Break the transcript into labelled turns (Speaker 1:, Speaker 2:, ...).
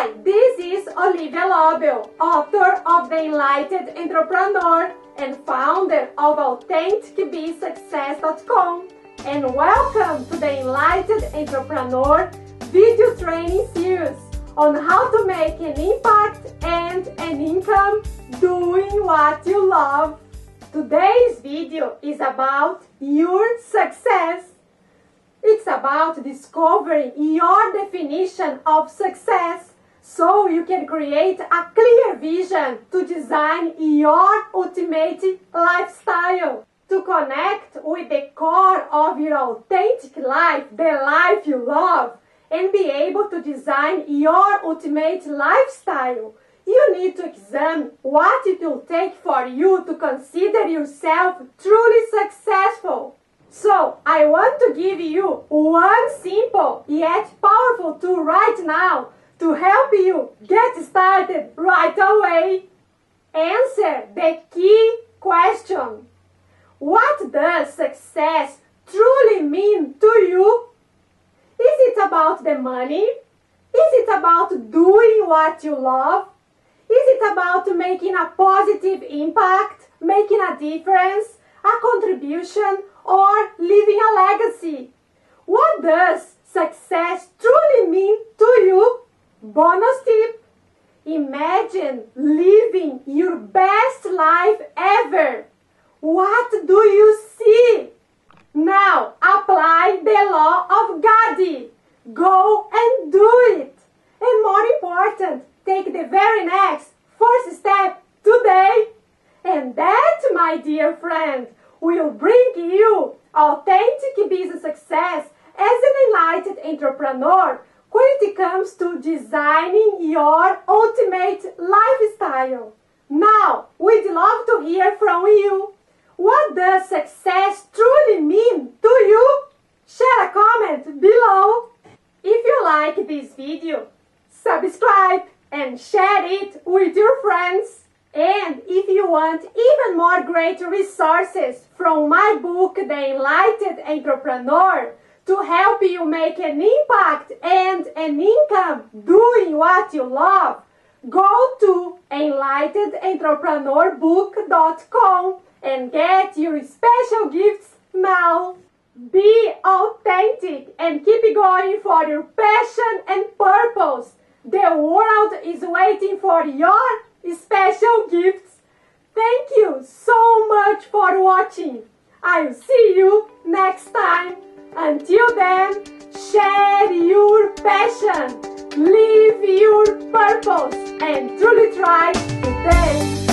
Speaker 1: Hi, this is Olivia Lobel, author of The Enlightened Entrepreneur and founder of AuthenticBeSuccess.com, and welcome to the Enlightened Entrepreneur video training series on how to make an impact and an income doing what you love. Today's video is about your success. It's about discovering your definition of success so you can create a clear vision to design your ultimate lifestyle. To connect with the core of your authentic life, the life you love, and be able to design your ultimate lifestyle, you need to examine what it will take for you to consider yourself truly successful. So, I want to give you one simple yet powerful tool right now to help you get started right away. Answer the key question. What does success truly mean to you? Is it about the money? Is it about doing what you love? Is it about making a positive impact, making a difference, a contribution, or leaving a legacy? What does success truly mean to you? Bonus tip: imagine living your best life ever. What do you see? Now apply the law of Gandhi. Go and do it. And more important, take the very next first step today. And that, my dear friend, will bring you authentic business success as an enlightened entrepreneur when it comes to designing your ultimate lifestyle. Now, we'd love to hear from you. What does success truly mean to you? Share a comment below. If you like this video, subscribe and share it with your friends. And if you want even more great resources from my book, The Enlightened Entrepreneur, to help you make an impact and an income doing what you love, go to enlightenedentrepreneur.book.com and get your special gifts now. Be authentic and keep going for your passion and purpose. The world is waiting for your special gifts. Thank you so much for watching. I'll see you next time. Until then, share your passion, live your purpose, and truly try today.